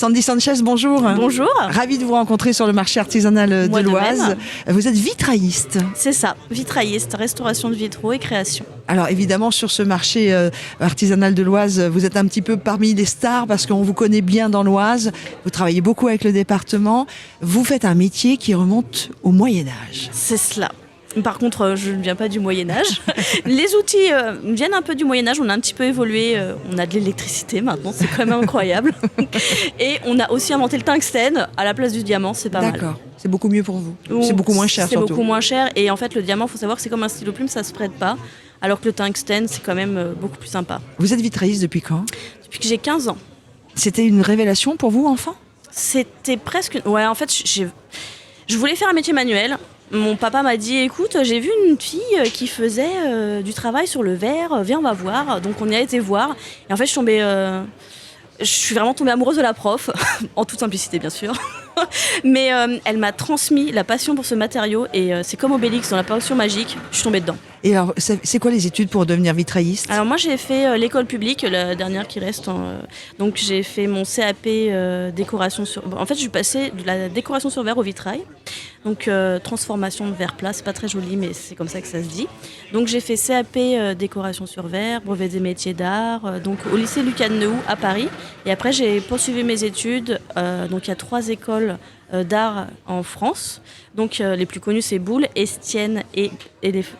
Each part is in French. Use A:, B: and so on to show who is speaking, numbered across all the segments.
A: Sandy Sanchez, bonjour.
B: Bonjour.
A: Ravi de vous rencontrer sur le marché artisanal de l'Oise. Vous êtes vitrailliste.
B: C'est ça, vitrailliste, restauration de vitraux et création.
A: Alors évidemment, sur ce marché artisanal de l'Oise, vous êtes un petit peu parmi les stars parce qu'on vous connaît bien dans l'Oise. Vous travaillez beaucoup avec le département. Vous faites un métier qui remonte au Moyen-Âge.
B: C'est cela. Par contre, je ne viens pas du Moyen-Âge. Les outils viennent un peu du Moyen-Âge. On a un petit peu évolué. On a de l'électricité maintenant, c'est quand même incroyable. Et on a aussi inventé le tungstène à la place du diamant, c'est pas mal.
A: D'accord, c'est beaucoup mieux pour vous. C'est beaucoup moins cher surtout.
B: C'est beaucoup moins cher. Et en fait, le diamant, il faut savoir que c'est comme un stylo plume, ça se prête pas. Alors que le tungstène, c'est quand même beaucoup plus sympa.
A: Vous êtes vitrailliste depuis quand ?
B: Depuis que j'ai 15 ans.
A: C'était une révélation pour vous, enfant ?
B: C'était presque... Ouais, en fait, je voulais faire un métier manuel. Mon papa m'a dit, écoute, j'ai vu une fille qui faisait du travail sur le verre, viens, on va voir. Donc on y a été voir. Et en fait, je suis vraiment tombée amoureuse de la prof, en toute simplicité bien sûr. Mais elle m'a transmis la passion pour ce matériau et c'est comme Obélix dans la potion magique, je suis tombée dedans.
A: Et alors, c'est quoi les études pour devenir vitrailliste ?
B: Alors moi j'ai fait l'école publique, la dernière qui reste. Donc j'ai fait mon CAP décoration sur... En fait je suis passée de la décoration sur verre au vitrail. Donc transformation de verre plat, c'est pas très joli mais c'est comme ça que ça se dit. Donc j'ai fait CAP décoration sur verre, brevet des métiers d'art, donc au lycée Lucas de Neuilly à Paris. Et après j'ai poursuivi mes études, donc il y a 3 écoles d'art en France. Donc les plus connus c'est Boulle, Estienne et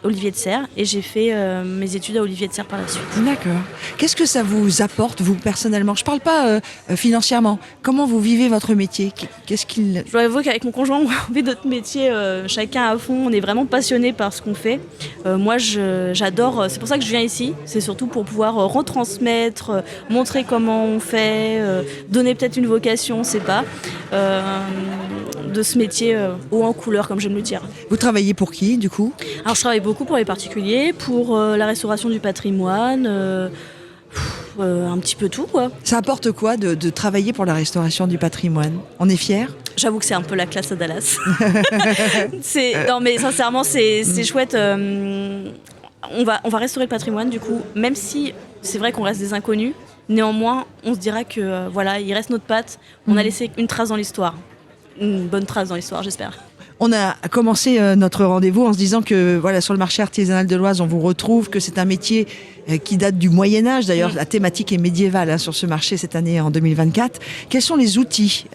B: Olivier de Serres. Et j'ai fait mes études à Olivier de Serres par la suite.
A: D'accord. Qu'est-ce que ça vous apporte, vous, personnellement ? Je ne parle pas financièrement. Comment vous vivez votre métier ? Qu'est-ce qu'il...
B: Je dois avouer qu'avec mon conjoint, on fait notre métier chacun à fond. On est vraiment passionnés par ce qu'on fait. Moi, j'adore. C'est pour ça que je viens ici. C'est surtout pour pouvoir retransmettre, montrer comment on fait, donner peut-être une vocation, on ne sait pas, de ce métier haut en couleur, comme j'aime le dire.
A: Vous travaillez pour qui, du coup ?
B: Alors, je travaille beaucoup pour les particuliers, pour la restauration du patrimoine, un petit peu tout, quoi.
A: Ça apporte quoi de travailler pour la restauration du patrimoine ? On est fiers ?
B: J'avoue que c'est un peu la classe à Dallas. Non, mais sincèrement, c'est chouette. On va restaurer le patrimoine, du coup, même si c'est vrai qu'on reste des inconnus. Néanmoins, on se dira que voilà, il reste notre patte. On a laissé une trace dans l'histoire. Une bonne trace dans l'histoire, j'espère.
A: On a commencé notre rendez-vous en se disant que voilà, sur le marché artisanal de l'Oise, on vous retrouve, que c'est un métier qui date du Moyen-Âge. D'ailleurs, la thématique est médiévale sur ce marché cette année, en 2024. Quels sont les outils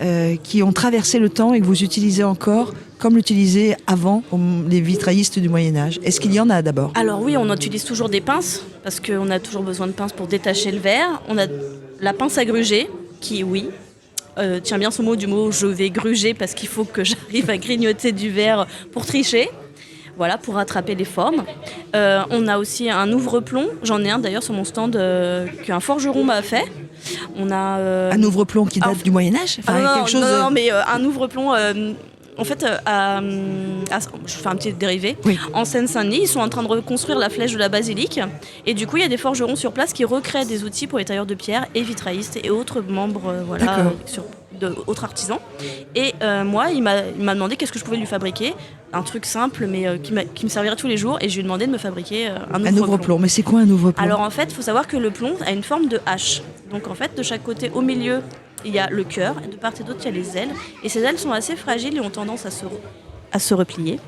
A: qui ont traversé le temps et que vous utilisez encore comme l'utilisaient avant les vitraillistes du Moyen-Âge ? Est-ce qu'il y en a d'abord ?
B: Alors oui, on utilise toujours des pinces, parce qu'on a toujours besoin de pinces pour détacher le verre. On a la pince à gruger, qui, oui, tient bien son mot du mot « je vais gruger » parce qu'il faut que j'arrive à grignoter du verre pour tricher. Voilà, pour rattraper les formes. On a aussi un ouvre-plomb. J'en ai un d'ailleurs sur mon stand qu'un forgeron m'a fait. On a
A: un ouvre-plomb qui date du Moyen-Âge ?
B: Non, mais un ouvre-plomb... En fait, je fais un petit dérivé. Oui. En Seine-Saint-Denis, ils sont en train de reconstruire la flèche de la basilique. Et du coup, il y a des forgerons sur place qui recréent des outils pour les tailleurs de pierre et vitraillistes et autres membres, autres artisans. Et moi, il m'a demandé qu'est-ce que je pouvais lui fabriquer. Un truc simple, mais qui me servirait tous les jours. Et je lui ai demandé de me fabriquer un ouvre-plomb.
A: Mais c'est quoi un ouvre-plomb ?
B: Alors en fait, il faut savoir que le plomb a une forme de hache. Donc en fait, de chaque côté, au milieu, il y a le cœur, et de part et d'autre, il y a les ailes. Et ces ailes sont assez fragiles et ont tendance à se replier.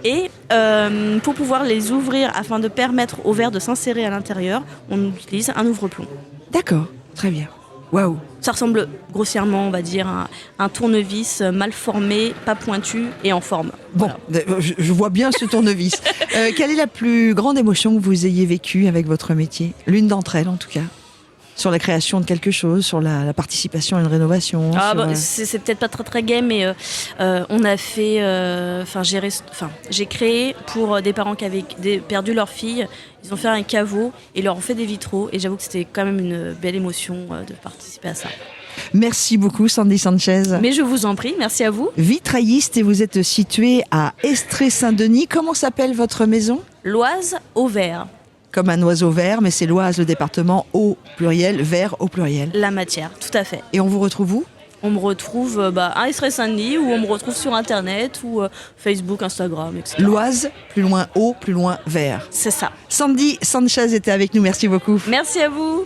B: Et pour pouvoir les ouvrir, afin de permettre au verre de s'insérer à l'intérieur, on utilise un ouvre-plomb.
A: D'accord, très bien. Waouh.
B: Ça ressemble grossièrement, on va dire, à un tournevis mal formé, pas pointu et en forme.
A: Bon, voilà. Je vois bien ce tournevis. Quelle est la plus grande émotion que vous ayez vécue avec votre métier ? L'une d'entre elles, en tout cas. Sur la création de quelque chose, sur la participation à une rénovation.
B: C'est peut-être pas très très gai, mais on a fait, j'ai créé pour des parents qui avaient perdu leur fille. Ils ont fait un caveau et leur ont fait des vitraux. Et j'avoue que c'était quand même une belle émotion de participer à ça.
A: Merci beaucoup, Sandy Sanchez.
B: Mais je vous en prie, merci à vous.
A: Vitrailliste, et vous êtes située à Estrée-Saint-Denis. Comment s'appelle votre maison ?
B: L'Oise au vert.
A: Comme un oiseau vert, mais c'est l'Oise, le département au pluriel, vert au pluriel.
B: La matière, tout à fait.
A: Et on vous retrouve où ?
B: On me retrouve à Estrée-Saint-Denis, ou on me retrouve sur Internet, ou Facebook, Instagram, etc.
A: L'Oise, plus loin haut, plus loin vert.
B: C'est ça.
A: Sandy Sanchez était avec nous, merci beaucoup.
B: Merci à vous.